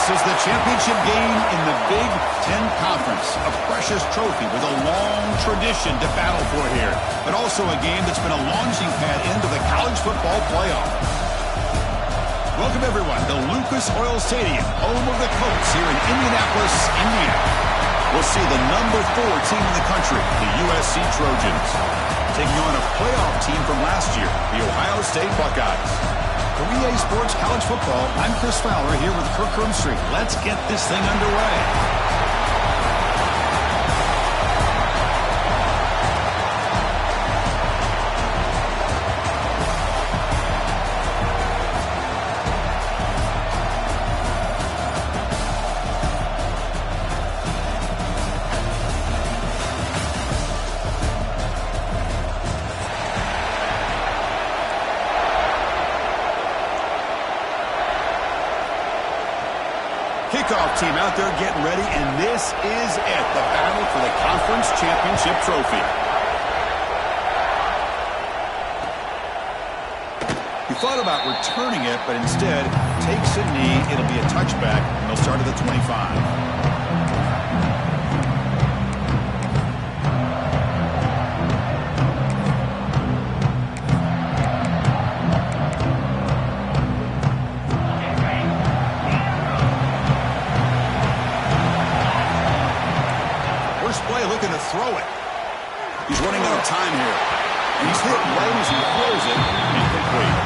This is the championship game in the Big Ten Conference. A precious trophy with a long tradition to battle for here. But also a game that's been a launching pad into the college football playoff. Welcome, everyone, to Lucas Oil Stadium, home of the Colts here in Indianapolis, Indiana. We'll see the number 4 team in the country, the USC Trojans, taking on a playoff team from last year, the Ohio State Buckeyes. For EA Sports College Football, I'm Chris Fowler here with Kirk Herbstreit. Let's get this thing underway. Kickoff team out there getting ready, and this is it, the battle for the conference championship trophy. He thought about returning it, but instead takes a knee. It'll be a touchback, and they'll start at the 25. Looking to throw it. He's running out of time here. And he's hit right as he throws it. Incomplete.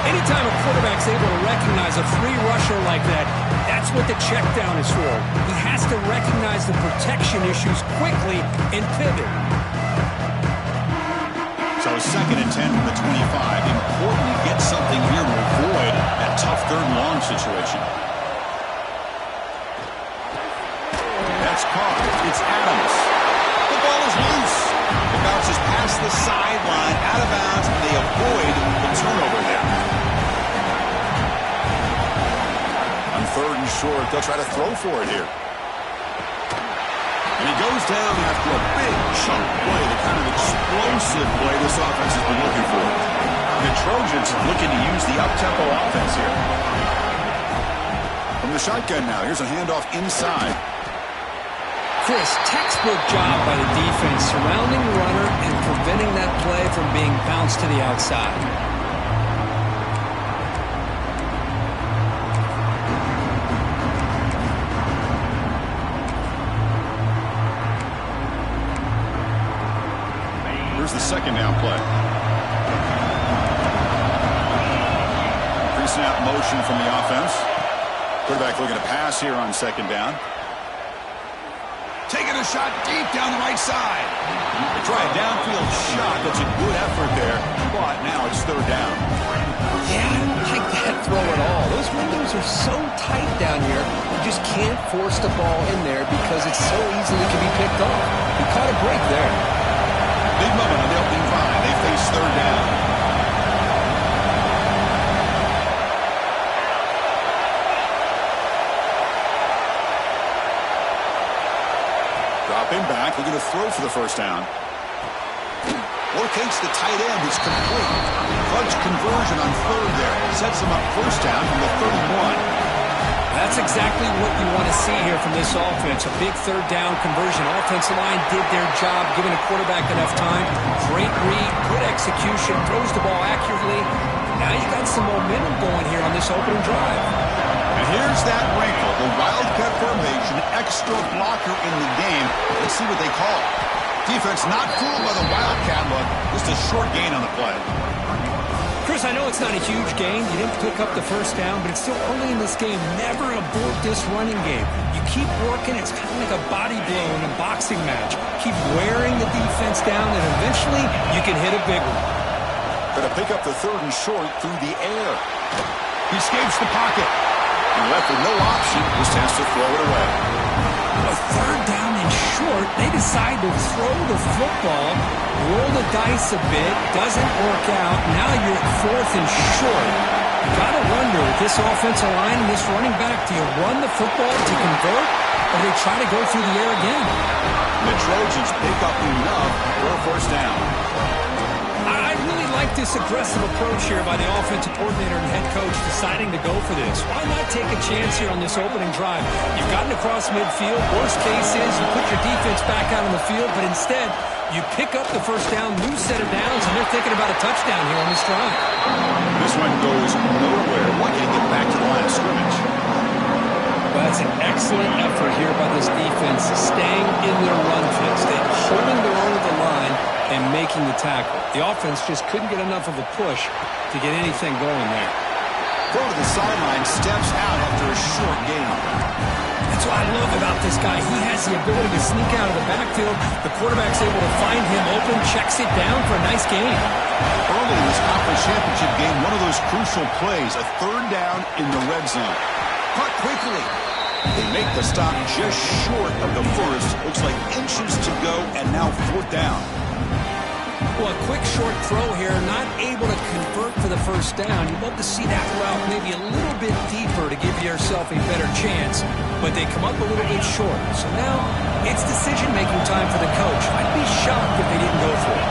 Anytime a quarterback's able to recognize a free rusher like that, that's what the check down is for. He has to recognize the protection issues quickly and pivot. So 2nd and 10 from the 25. Important to get something here to avoid that tough 3rd and long situation. That's caught. It's Adams. The ball is loose. It bounces past the sideline, out of bounds, and they avoid the turnover there. On 3rd and short, they'll try to throw for it here. And he goes down after a big chunk play, the kind of explosive play this offense has been looking for. The Trojans looking to use the up-tempo offense here. From the shotgun now, here's a handoff inside. Chris, textbook job by the defense, surrounding the runner and preventing that play from being bounced to the outside. Here's the 2nd down play. Pre-snap motion from the offense. Quarterback looking to pass here on 2nd down. Taking a shot deep down the right side. They try a downfield shot. That's a good effort there. But now it's 3rd down. Yeah, I don't like that throw at all. Those windows are so tight down here. You just can't force the ball in there because it so easily can be picked off. He caught a break there. Big moment on the opening drive. They face 3rd down. Dropping back, looking to throw for the 1st down. Locates the tight end, it's complete. Clutch conversion on 3rd there. Sets him up 1st down from the 31. That's exactly what you want to see here from this offense. A big 3rd down conversion. Offensive line did their job, giving a quarterback enough time. Great read, good execution, throws the ball accurately. Now you got some momentum going here on this opening drive. And here's that wrinkle, the wildcat formation, extra blocker in the game. Let's see what they call it. Defense not fooled by the wildcat look, just a short gain on the play. Chris, I know it's not a huge gain. You didn't pick up the 1st down, but it's still early in this game. Never abort this running game. You keep working. It's kind of like a body blow in a boxing match. Keep wearing the defense down, and eventually you can hit a big one. Going to pick up the 3rd and short through the air. He escapes the pocket. And left with no option, just has to throw it away. A 3rd down and short, they decide to throw the football, roll the dice a bit, doesn't work out. Now you're at 4th and short. You got to wonder, with this offensive line and this running back, do you run the football to convert, or do they try to go through the air again? The Trojans pick up enough for a 1st down. I really like like this aggressive approach here by the offensive coordinator and head coach deciding to go for this. Why not take a chance here on this opening drive? You've gotten across midfield. Worst case is you put your defense back out on the field, but instead you pick up the first down, new set of downs, and they're thinking about a touchdown here on this drive. This one goes nowhere. Why can't get back to the line of scrimmage? Well, that's an excellent effort here by this defense, staying in their run fits, holding their own at the line and making the tackle. The offense just couldn't get enough of a push to get anything going there. Go to the sideline, steps out after a short gain. That's what I love about this guy. He has the ability to sneak out of the backfield. The quarterback's able to find him open, checks it down for a nice gain. Early in this conference championship game, one of those crucial plays, a third down in the red zone. Caught quickly. They make the stop just short of the first. Looks like inches to go, and now fourth down. Well, a quick short throw here, not able to convert for the first down. You'd love to see that route maybe a little bit deeper to give yourself a better chance, but they come up a little bit short. So now it's decision-making time for the coach. I'd be shocked if they didn't go for it.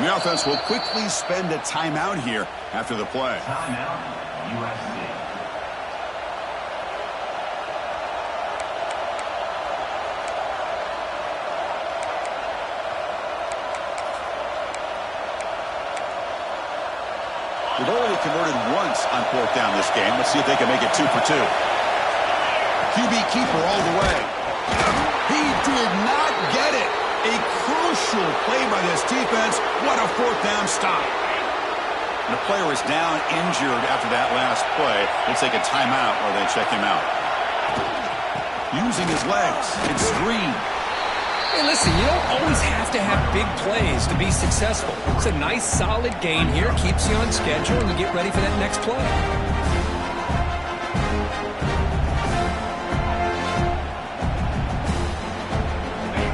The offense will quickly spend a timeout here after the play. Timeout, USC. They've already converted once on fourth down this game. Let's see if they can make it 2 for 2. QB keeper all the way. He did not get it. A crucial play by this defense. What a fourth down stop. The player is down injured after that last play. They take a timeout while they check him out. Using his legs. It's screen. Hey, listen, you don't always have to have big plays to be successful. It's a nice, solid gain here. Keeps you on schedule, and you get ready for that next play.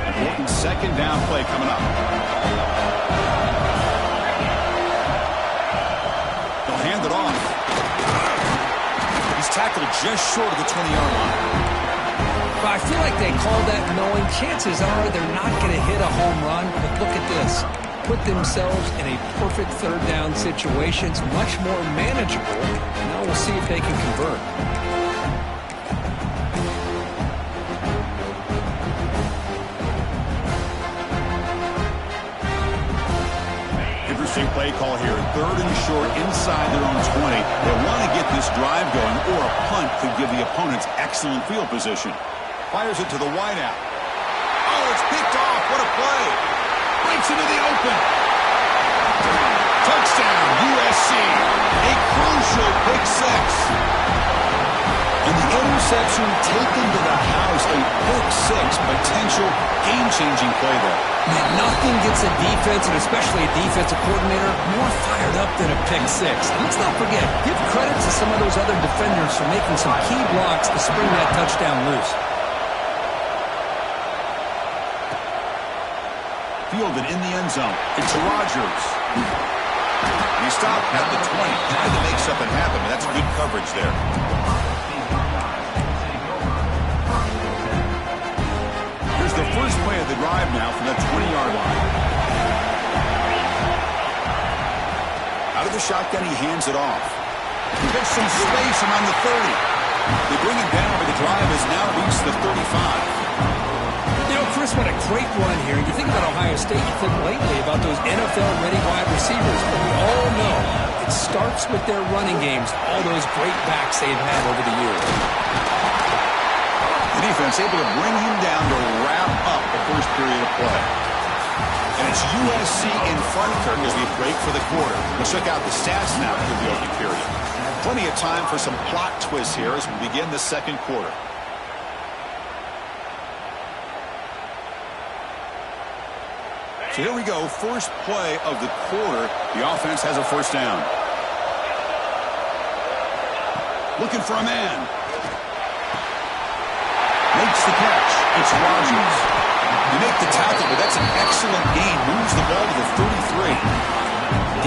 Important second down play coming up. They'll hand it off. He's tackled just short of the 20-yard line. But I feel like they called that knowing chances are they're not going to hit a home run. But look at this. Put themselves in a perfect third down situation. It's much more manageable. Now we'll see if they can convert. Interesting play call here. Third and short inside their own 20. They want to get this drive going, or a punt could give the opponents excellent field position. Fires it to the wideout. Oh, it's picked off. What a play. Breaks into the open. Touchdown, USC. A crucial pick six. And the interception taken to the house. A pick six. Potential game-changing play there. Man, nothing gets a defense, and especially a defensive coordinator, more fired up than a pick six. Let's not forget, give credit to some of those other defenders for making some key blocks to spring that touchdown loose. Fielded in the end zone. It's Rodgers. He stopped at the 20. Trying to make something happen, but that's good coverage there. Here's the first play of the drive now from the 20-yard line. Out of the shotgun, he hands it off. He gets some space around the 30. They bring him down, but the drive has now reached the 35. You know, Chris, what a great run here. You think about Ohio State, you think lately about those NFL-ready wide receivers, but we all know it starts with their running games, all those great backs they've had over the years. The defense able to bring him down to wrap up the first period of play. And it's USC in front here as we break for the quarter. Let's check out the stats now for the opening period. Plenty of time for some plot twists here as we begin the second quarter. So here we go, first play of the quarter. The offense has a first down. Looking for a man. Makes the catch. It's Rodgers. You make the tackle, but that's an excellent gain. Moves the ball to the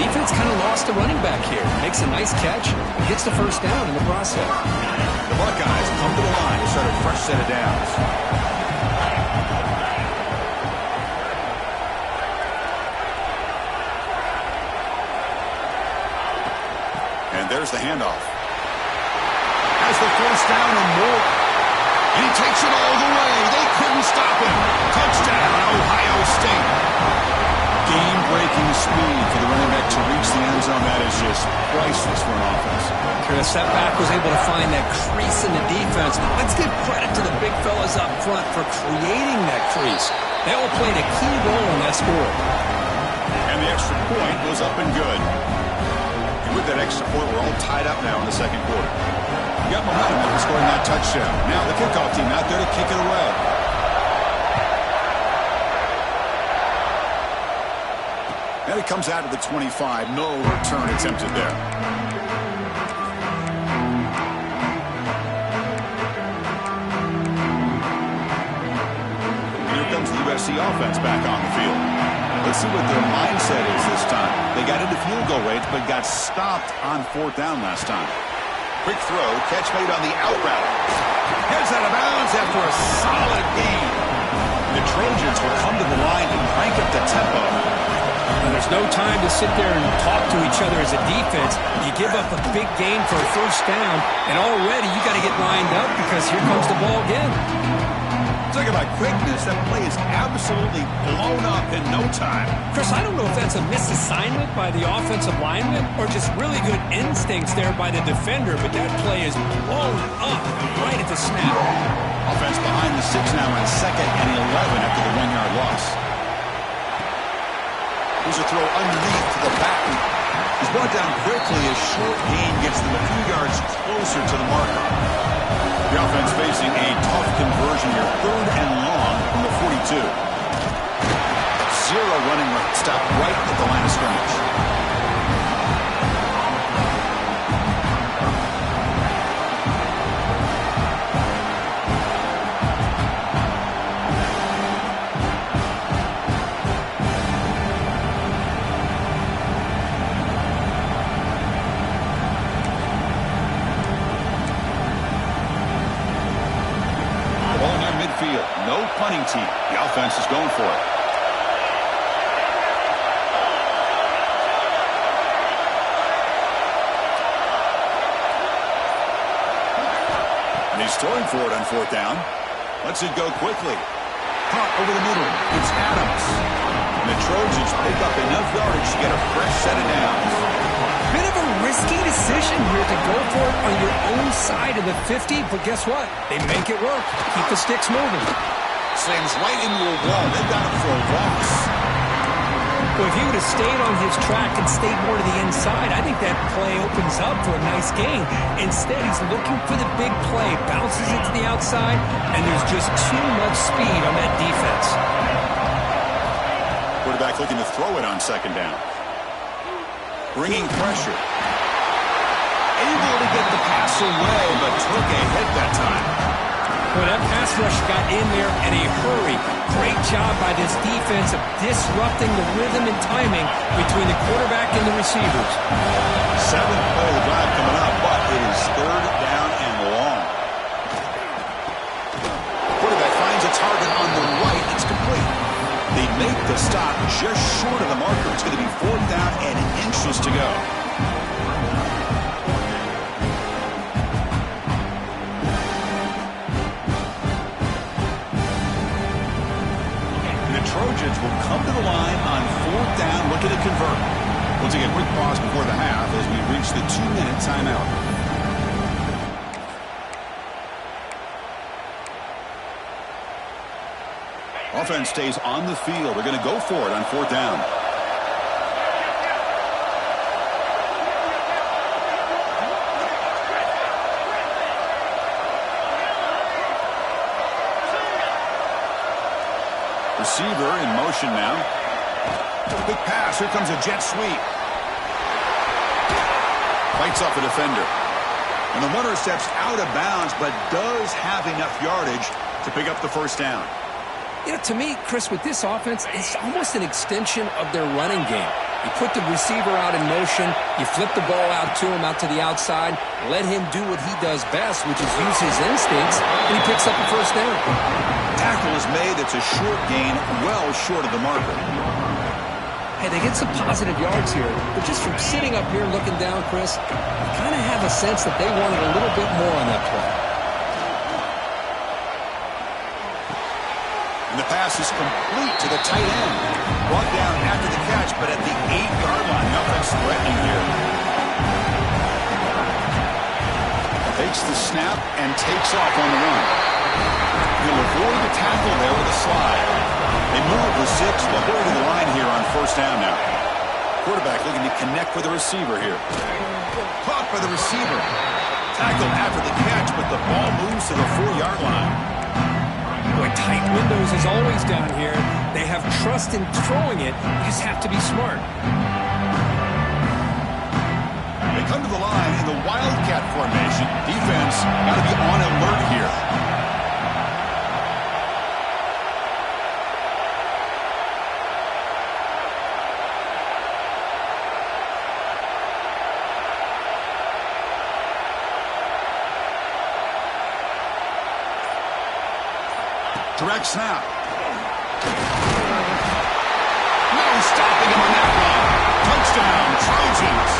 33. Defense kind of lost a running back here. Makes a nice catch. Gets the first down in the process. The Buckeyes come to the line to start a fresh set of downs. There's the handoff. Has the first down and more. And he takes it all the way. They couldn't stop him. Touchdown, Ohio State. Game-breaking speed for the running back to reach the end zone. That is just priceless for an offense. Chris, that back was able to find that crease in the defense. Let's give credit to the big fellas up front for creating that crease. They all played a key role in that score. And the extra point was up and good. And with that extra point, we're all tied up now in the second quarter. You got momentum after scoring that touchdown. Now the kickoff team out there to kick it away. And it comes out of the 25. No return attempted there. And here comes the USC offense back on the field. Let's see what their mindset is this time. They got into field goal range, but got stopped on fourth down last time. Quick throw, catch made on the out route. Heads out of bounds after a solid gain. The Trojans will come to the line and crank up the tempo. And there's no time to sit there and talk to each other as a defense. You give up a big gain for a first down, and already you got to get lined up because here comes the ball again. Talk about quickness. That play is absolutely blown up in no time. Chris, I don't know if that's a misassignment by the offensive lineman or just really good instincts there by the defender, but that play is blown up right at the snap. Offense behind the 6 now on 2nd and 11 after the 1-yard loss. Here's a throw underneath to the back. He's brought down quickly. A short gain gets them a few yards closer to the marker. The offense facing a tough conversion here. 3rd and long from the 42. Zero running right. Stop right at the line of scrimmage. No punting team. The offense is going for it. And he's throwing for it on 4th down. Lets it go quickly. Punt over the middle. It's Adams. And the Trojans pick up enough yardage to get a fresh set of downs. Bit of a risky decision here to go for it on your own side of the 50, but guess what? They make it work. Keep the sticks moving. Slams right into a wall. They've got him for a loss. Well, if he would have stayed on his track and stayed more to the inside, I think that play opens up for a nice gain. Instead, he's looking for the big play. Bounces it to the outside, and there's just too much speed on that defense. Quarterback looking to throw it on 2nd down. Bringing pressure. Able to get the pass away, but took a hit that time. Well, that pass rush got in there in a hurry. Great job by this defense of disrupting the rhythm and timing between the quarterback and the receivers. 7th play of the drive coming up, but it is 3rd down and long. Quarterback finds a target on the right. It's complete. They make the stop just short of the marker. It's going to be 4th down and inches to go. Trojans will come to the line on 4th down, looking to convert. We'll take a quick pause before the half as we reach the 2-minute timeout. Offense stays on the field. They're going to go for it on 4th down. Receiver in motion now. Quick pass. Here comes a jet sweep. Fights off a defender. And the runner steps out of bounds, but does have enough yardage to pick up the first down. You know, to me, Chris, with this offense, it's almost an extension of their running game. You put the receiver out in motion, you flip the ball out to him, out to the outside, let him do what he does best, which is use his instincts, and he picks up the first down. Tackle is made. It's a short gain, well short of the marker. Hey, they get some positive yards here, but just from sitting up here looking down, Chris, I kind of have a sense that they wanted a little bit more on that play. And the pass is complete to the tight end. Brought down after the catch, but at the 8-yard line. The offense threatening here. Takes the snap and takes off on the run. He'll avoid the tackle there with a slide. They move the 6, the hole to the line here on first down now. Quarterback looking to connect with the receiver here. Caught by the receiver. Tackled after the catch, but the ball moves to the 4-yard line. Boy, tight windows is always down here. They have trust in throwing it. You just have to be smart. They come to the line in the Wildcat formation. Defense got to be on alert here. Direct snap. No stopping him on that one. Touchdown, Trojans.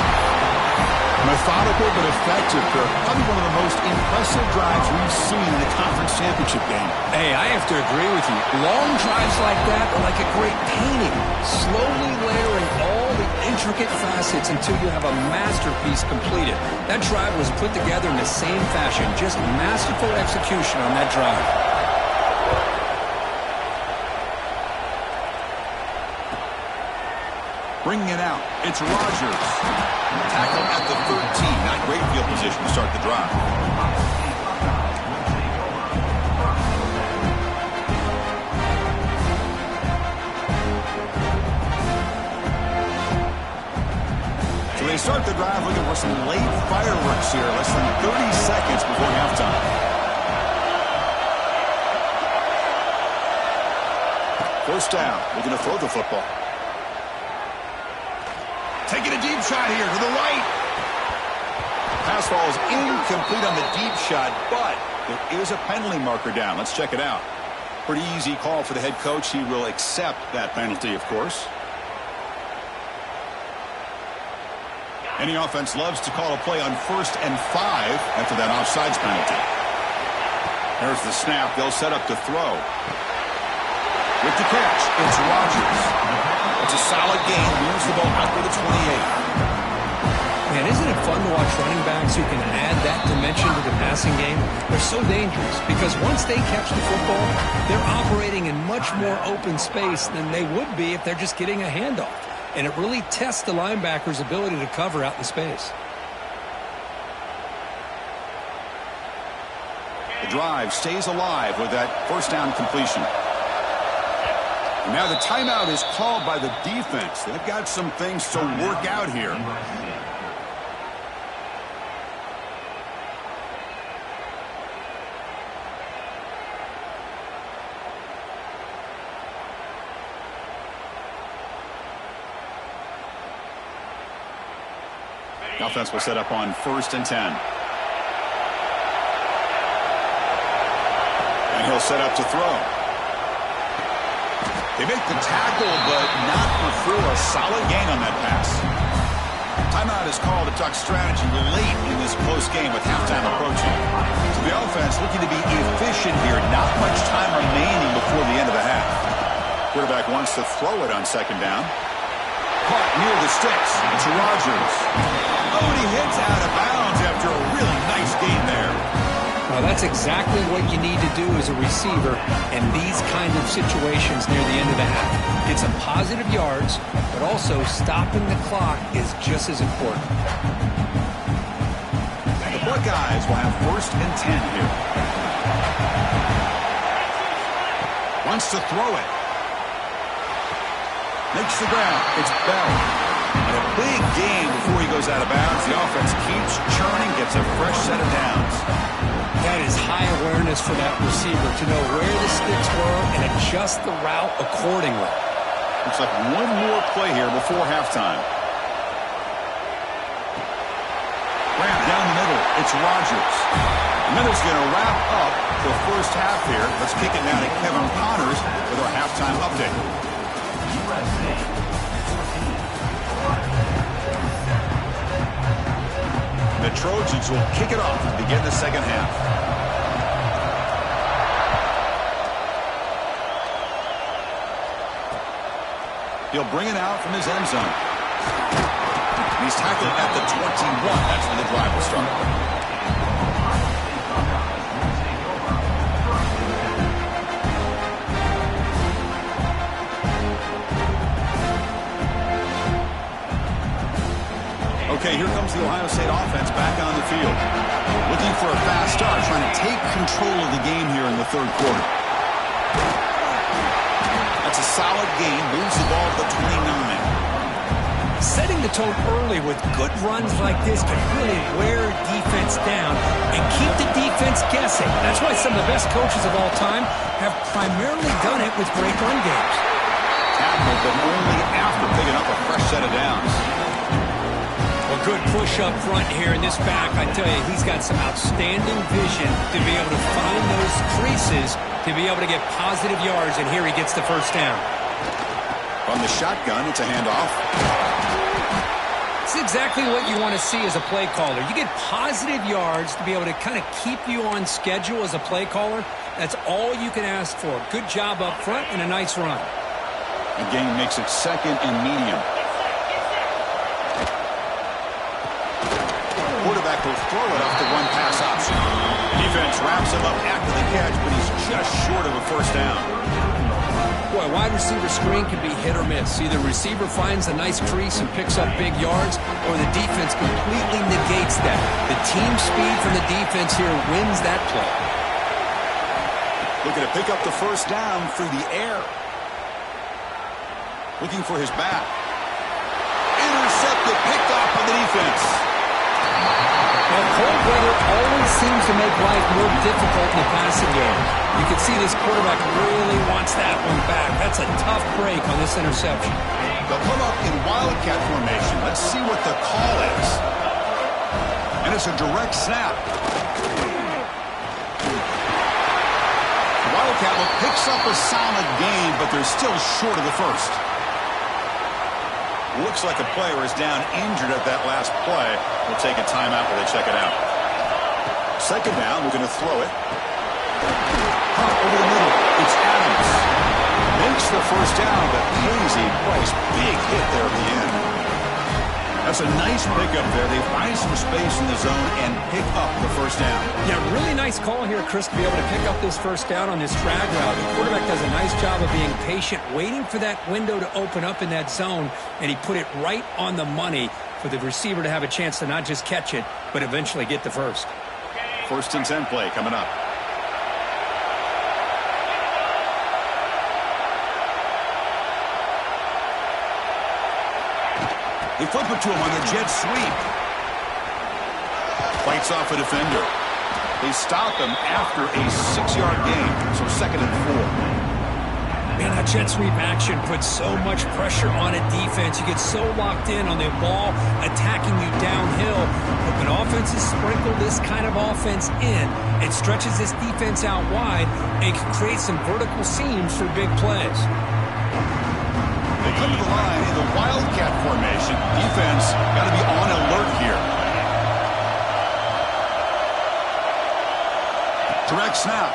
Methodical but effective, Kirk. Probably one of the most impressive drives we've seen in the conference championship game. Hey, I have to agree with you. Long drives like that are like a great painting. Slowly layering all the intricate facets until you have a masterpiece completed. That drive was put together in the same fashion. Just masterful execution on that drive. Bringing it out, it's Rodgers. Tackle at the 13. Not great field position to start the drive. So they start the drive looking for some late fireworks here. Less than 30 seconds before halftime. First down. We're going to throw the football. Taking a deep shot here to the right. Pass ball is incomplete on the deep shot, but there is a penalty marker down. Let's check it out. Pretty easy call for the head coach. He will accept that penalty, of course. Any offense loves to call a play on 1st and 5 after that offsides penalty. There's the snap. They'll set up to throw. With the catch, it's Rodgers. It's a solid game. Moves the ball out to the 28. Man, isn't it fun to watch running backs who can add that dimension to the passing game? They're so dangerous because once they catch the football, they're operating in much more open space than they would be if they're just getting a handoff. And it really tests the linebacker's ability to cover out the space. The drive stays alive with that first down completion. And now the timeout is called by the defense. They've got some things to work out here. The offense will set up on 1st and 10. And he'll set up to throw. They make the tackle, but not before a solid gain on that pass. Timeout is called to talk strategy late in this close game with halftime approaching. So the offense looking to be efficient here. Not much time remaining before the end of the half. Quarterback wants to throw it on 2nd down. Caught near the sticks. It's Rodgers. Oh, and he hits out of bounds after a really nice gain there. Well, that's exactly what you need to do as a receiver in these kind of situations near the end of the half. Get some positive yards, but also stopping the clock is just as important. The Buckeyes will have 1st and 10 here. Wants to throw it. Makes the ground. It's Bell. And a big gain before he goes out of bounds. The offense keeps churning, gets a fresh set of downs. That is high awareness for that receiver to know where the sticks were and adjust the route accordingly. Looks like one more play here before halftime. Grab down the middle. It's Rodgers. And then it's going to wrap up the first half here. Let's kick it now to Kevin Connors with our halftime update. USA the Trojans will kick it off and begin the second half. He'll bring it out from his end zone. He's tackled at the 21. That's where the drive will start. Okay, here comes the Ohio State offense back on the field. Looking for a fast start, trying to take control of the game here in the third quarter. That's a solid game, moves the ball to the 29. Setting the tone early with good runs like this can really wear defense down and keep the defense guessing. That's why some of the best coaches of all time have primarily done it with great run games. Tackled, but only after picking up a fresh set of downs. Well, good push up front here in this back. I tell you, he's got some outstanding vision to be able to find those creases, to be able to get positive yards, and here he gets the first down. From the shotgun, it's a handoff. It's exactly what you want to see as a play caller. You get positive yards to be able to kind of keep you on schedule as a play caller. That's all you can ask for. Good job up front and a nice run. The game makes it second and medium. Quarterback will throw it off the run pass option. Defense wraps him up after the catch, but he's just short of a first down. Boy, wide receiver screen can be hit or miss. Either receiver finds a nice crease and picks up big yards, or the defense completely negates that. The team speed from the defense here wins that play. Looking to pick up the first down through the air. Looking for his back. Intercepted, picked off by the defense. Well, cold weather always seems to make life more difficult in the passing game. You can see this quarterback really wants that one back. That's a tough break on this interception. They'll come up in wildcat formation. Let's see what the call is. And it's a direct snap. Wildcat picks up a solid gain, but they're still short of the first. Looks like a player is down injured at that last play. We'll take a timeout while they check it out. Second down, we're going to throw it. Pop over the middle. It's Adams. Makes the first down, but pays a price. Big hit there at the end. That's a nice pickup there. They find some space in the zone and pick up the first down. Yeah, really nice call here, Chris, to be able to pick up this first down on this drag route. The quarterback does a nice job of being patient, waiting for that window to open up in that zone, and he put it right on the money for the receiver to have a chance to not just catch it, but eventually get the first. First and 10 play coming up. They flip it to him on the jet sweep. Fights off a defender. They stop him after a 6-yard gain, so second and 4. Man, that jet sweep action puts so much pressure on a defense. You get so locked in on the ball attacking you downhill. But when offenses sprinkle this kind of offense in, it stretches this defense out wide and can create some vertical seams for big plays. They come to the line in the wildcat formation. Defense got to be on alert here. Direct snap.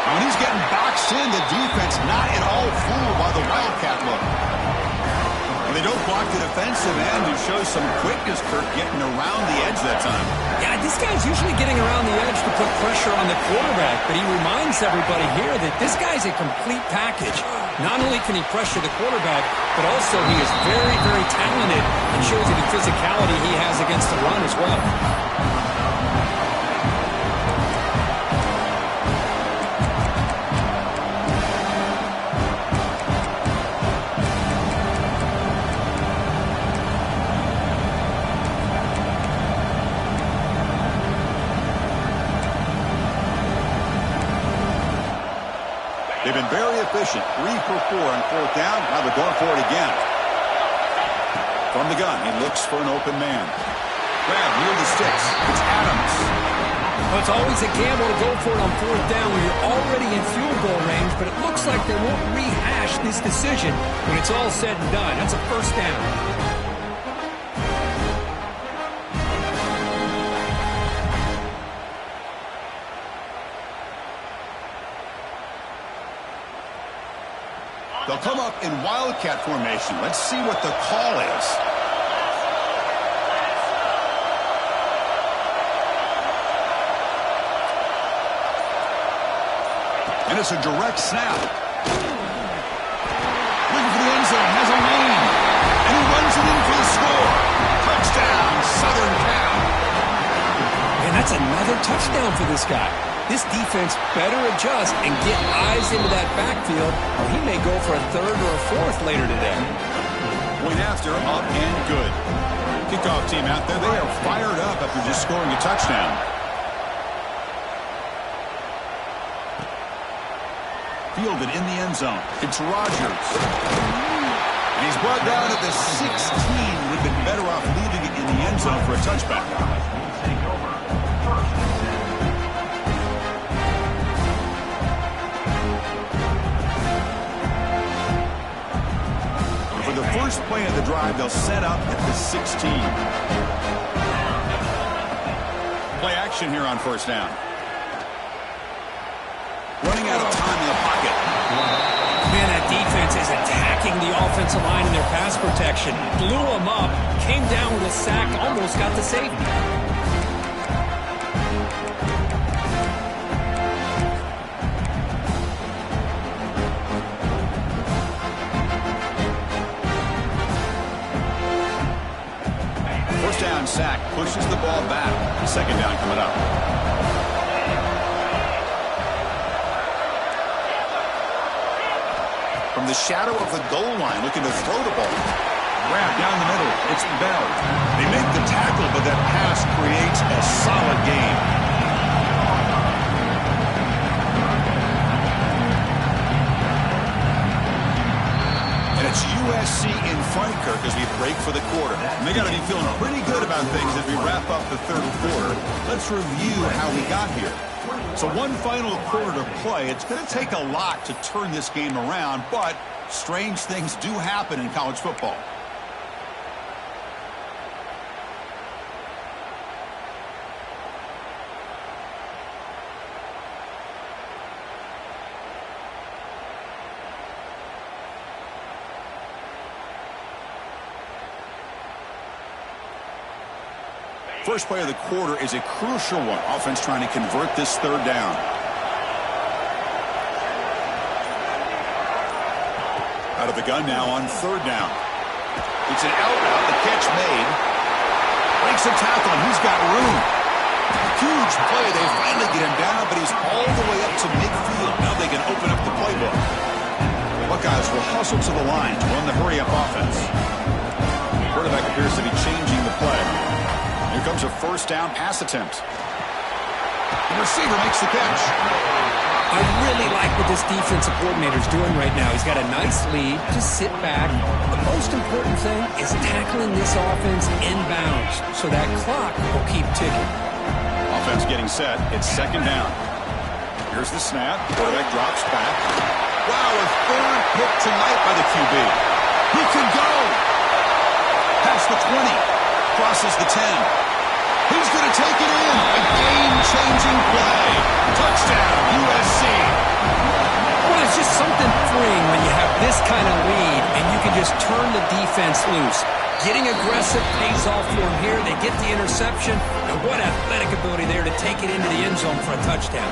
When he's getting boxed in, the defense not at all fooled by the wildcat look. And they don't block the defensive end, who shows some quickness, Kirk, getting around the edge that time. Yeah, this guy's usually getting around the edge to put pressure on the quarterback, but he reminds everybody here that this guy's a complete package. Not only can he pressure the quarterback, but also he is very, very talented and shows you the physicality he has against the run as well. They've been very efficient. 3 for 4 on fourth down. Now they're going for it again. From the gun, he looks for an open man. Grab near the sticks. It's Adams. Well, it's always a gamble to go for it on fourth down when you're already in field goal range, but it looks like they won't rehash this decision when it's all said and done. That's a first down. They'll come up in wildcat formation. Let's see what the call is. And it's a direct snap. Looking for the end zone, has a lane. And he runs it in for the score. Touchdown, Southern Cal. And that's another touchdown for this guy. This defense better adjust and get eyes into that backfield, or he may go for a third or a fourth later today. Point after, up and good. Kickoff team out there, they are fired up after just scoring a touchdown. Fielded in the end zone. It's Rodgers. And he's brought down at the 16. Would have been better off leaving it in the end zone for a touchback. For the first play of the drive, they'll set up at the 16. Play action here on first down. Running out of time in the pocket. Man, that defense is attacking the offensive line in their pass protection. Blew them up, came down with a sack, almost got the safety. First down sack, pushes the ball back. Second down coming up. From the shadow of the goal line, looking to throw the ball. Grab down the middle. It's Bell. They make the tackle, but that pass creates a solid gain. And it's USC in front, Kirk, as we break for the quarter. And they got to be feeling pretty good about things as we wrap up the third quarter. Let's review how we got here. So one final quarter to play. It's going to take a lot to turn this game around, but strange things do happen in college football. First play of the quarter is a crucial one. Offense trying to convert this third down. Out of the gun now on third down. It's an out route. The catch made. Breaks a tackle, and he's got room. Huge play. They finally get him down, but he's all the way up to midfield. Now they can open up the playbook. Buckeyes will hustle to the line to run the hurry-up offense. Quarterback appears to be changing the play. Here comes a first down pass attempt. The receiver makes the catch. I really like what this defensive coordinator is doing right now. He's got a nice lead. Just sit back. The most important thing is tackling this offense inbounds so that clock will keep ticking. Offense getting set. It's second down. Here's the snap. Quarterback drops back. Wow, a third pick tonight by the QB. He can go. Past the 20. Crosses the 10. He's going to take it in. A game-changing play. Touchdown, USC. Well, it's just something freeing when you have this kind of lead and you can just turn the defense loose. Getting aggressive pays off for them here. They get the interception. And what athletic ability there to take it into the end zone for a touchdown.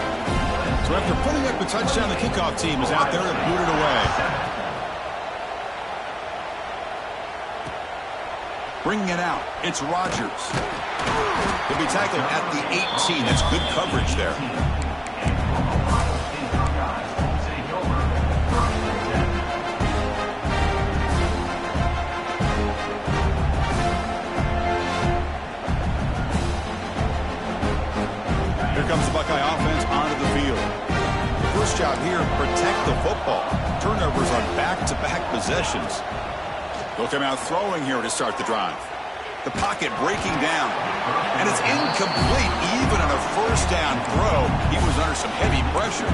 So after putting up a touchdown, the kickoff team is out there to boot it away. Bringing it out, it's Rodgers. He'll be tackled at the 18. That's good coverage there. Here comes the Buckeye offense onto the field. The first job here, protect the football. Turnovers on back-to-back possessions. They'll come out throwing here to start the drive. The pocket breaking down. And it's incomplete even on a first down throw. He was under some heavy pressure.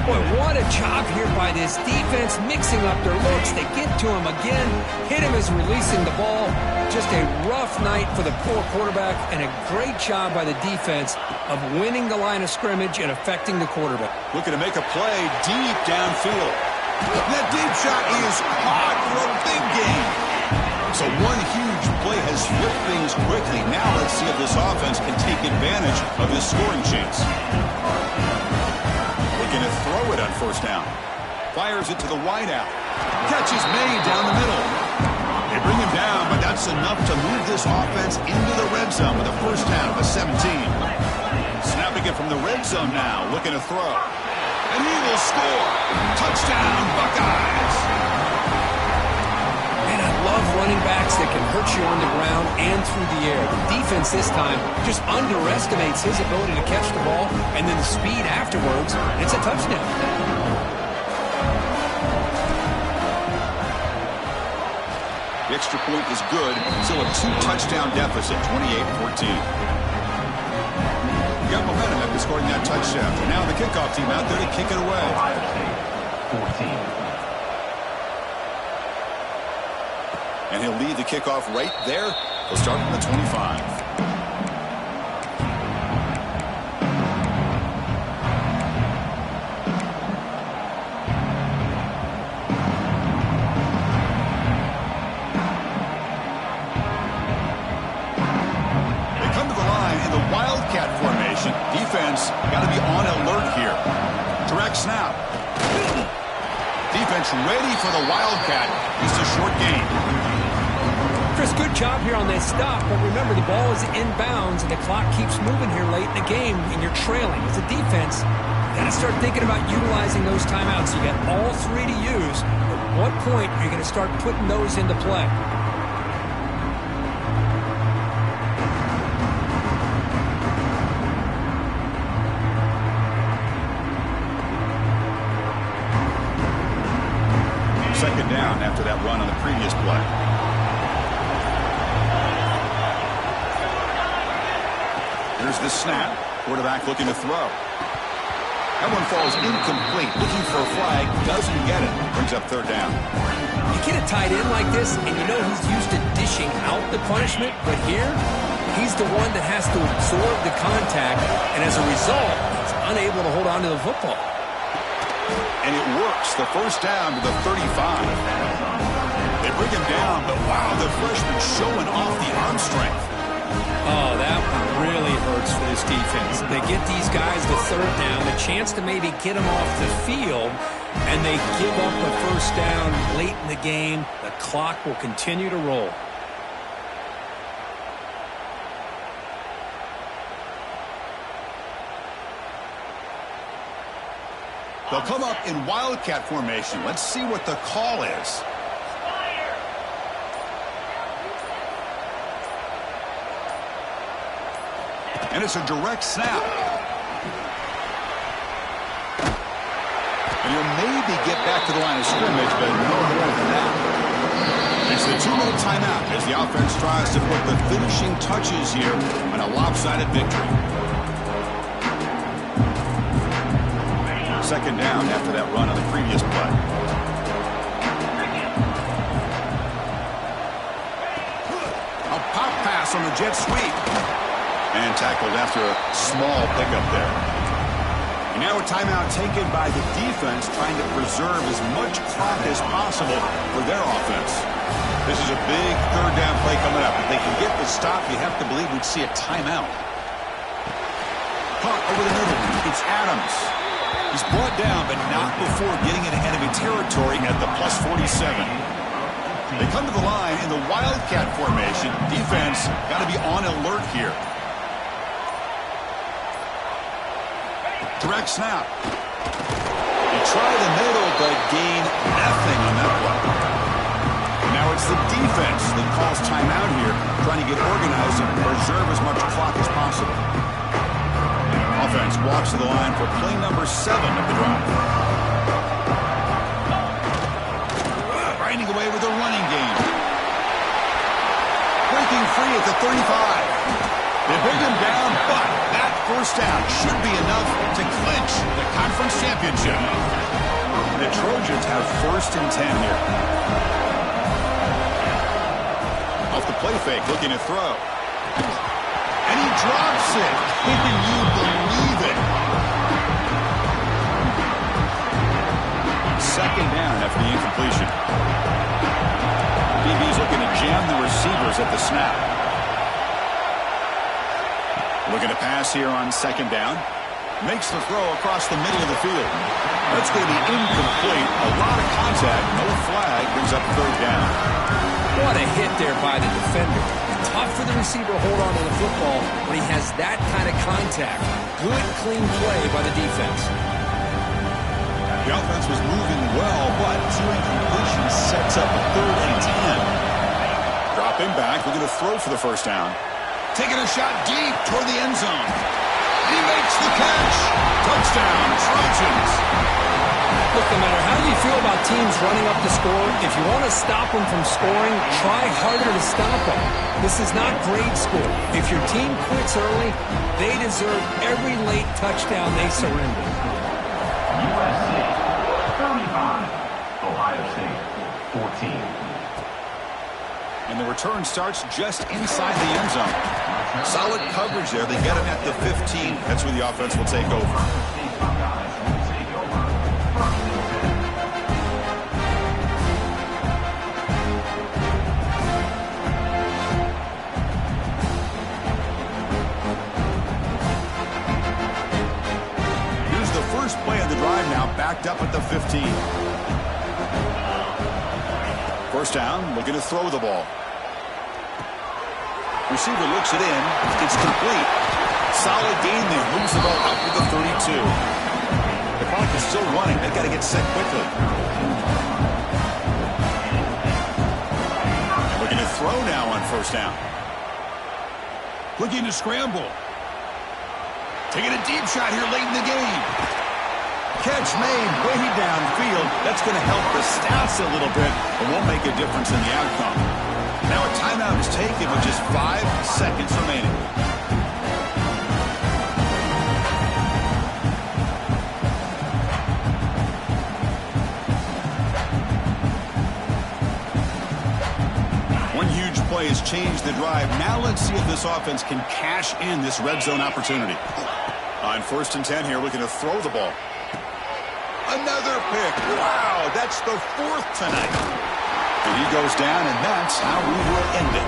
Boy, what a job here by this defense, mixing up their looks. They get to him again. Hit him as releasing the ball. Just a rough night for the poor quarterback, and a great job by the defense of winning the line of scrimmage and affecting the quarterback. Looking to make a play deep downfield. That deep shot is caught for a big gain. So one huge play has flipped things quickly. Now let's see if this offense can take advantage of this scoring chance. Looking to throw it on first down. Fires it to the wideout. Catch is made down the middle. They bring him down, but that's enough to move this offense into the red zone with a first down of the 17. Snapping it from the red zone now, looking to throw. And he will score. Touchdown, Buckeyes. Man, I love running backs that can hurt you on the ground and through the air. The defense this time just underestimates his ability to catch the ball, and then the speed afterwards, it's a touchdown. The extra point is good. Still a 2-touchdown deficit, 28-14. Got momentum after scoring that touchdown. Now the kickoff team out there to kick it away. Ohio State, 14. And he'll lead the kickoff right there. He'll start from the 25. Defense got to be on alert here. Direct snap. Defense ready for the Wildcat. Just a short gain. Chris, good job here on that stop, but remember the ball is inbounds and the clock keeps moving here late in the game and you're trailing. As a defense, you got to start thinking about utilizing those timeouts. You got all three to use. At what point are you going to start putting those into play? Second down after that run on the previous play. Here's the snap. Quarterback looking to throw. That one falls incomplete. Looking for a flag. Doesn't get it. Brings up third down. You get a tight end like this, and you know he's used to dishing out the punishment, but here, he's the one that has to absorb the contact, and as a result, he's unable to hold on to the football. And it works. The first down to the 35. They bring him down, but wow, the freshman showing off the arm strength. Oh, that one really hurts for this defense. They get these guys the third down, a chance to maybe get them off the field, and they give up a first down late in the game. The clock will continue to roll. They'll come up in Wildcat formation. Let's see what the call is. And it's a direct snap. And he'll maybe get back to the line of scrimmage, but no more than that. It's the 2-minute timeout as the offense tries to put the finishing touches here on a lopsided victory. Second down after that run on the previous play. A pop pass on the jet sweep. And tackled after a small pickup there. And now a timeout taken by the defense trying to preserve as much clock as possible for their offense. This is a big third down play coming up. If they can get the stop, you have to believe we'd see a timeout. Caught over the middle. It's Adams. He's brought down, but not before getting into enemy territory at the plus 47. They come to the line in the Wildcat formation. Defense got to be on alert here. Direct snap. They try the middle, but gain nothing on that one. Now it's the defense that calls timeout here, trying to get organized and preserve as much clock as possible. Offense walks to the line for play number 7 of the drive. Grinding away with a running game. Breaking free at the 35. They bring him down, but that first down should be enough to clinch the conference championship. The Trojans have first and 10 here. Off the play fake, looking to throw. And he drops it. Can you believe it? second down after the incompletion. DB's looking to jam the receivers at the snap. Looking to pass here on second down. Makes the throw across the middle of the field. That's going to be incomplete. A lot of contact. No flag. Brings up third down. What a hit there by the defender. Tough for the receiver to hold on to the football when he has that kind of contact. Good, clean play by the defense. The offense was moving well, but two incompletions sets up a 3rd and 10. Dropping back, looking to throw for the first down. Taking a shot deep toward the end zone. He makes the catch. Touchdown, Trojans. Look, no matter how you feel about teams running up the score, if you want to stop them from scoring, try harder to stop them. This is not grade school. If your team quits early, they deserve every late touchdown they surrender. USC 35, Ohio State 14. And the return starts just inside the end zone. Solid coverage there. They get him at the 15. That's where the offense will take over. Here's the first play of the drive now, backed up at the 15. First down, looking to throw the ball. Receiver looks it in. It's complete. Solid gain there. Moves the ball out to the 32. The clock is still running. They've got to get set quickly. Looking to throw now on first down. Looking to scramble. Taking a deep shot here late in the game. Catch made way downfield. That's going to help the stats a little bit, but won't make a difference in the outcome. Now a timeout is taken with just 5 seconds remaining. One huge play has changed the drive. Now let's see if this offense can cash in this red zone opportunity. On 1st and 10 here, looking to throw the ball. Another pick. Wow, that's the 4th tonight. And he goes down, and that's how we will end it.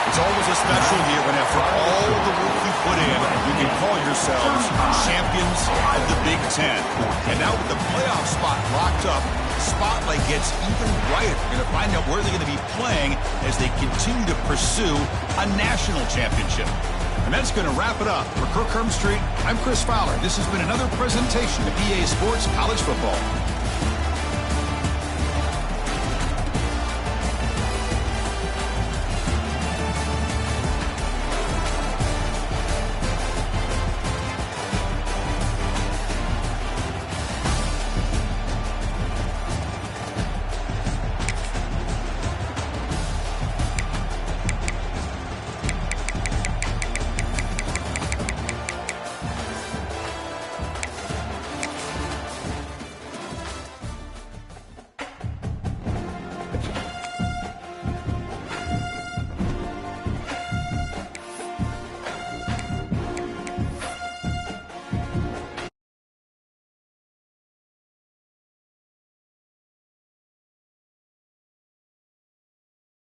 It's always a special year when after all the work you put in, you can call yourselves champions of the Big Ten. And now with the playoff spot locked up, the spotlight gets even brighter. We're going to find out where they're going to be playing as they continue to pursue a national championship. And that's going to wrap it up. For Kirk Hermstreet, I'm Chris Fowler. This has been another presentation of EA Sports College Football.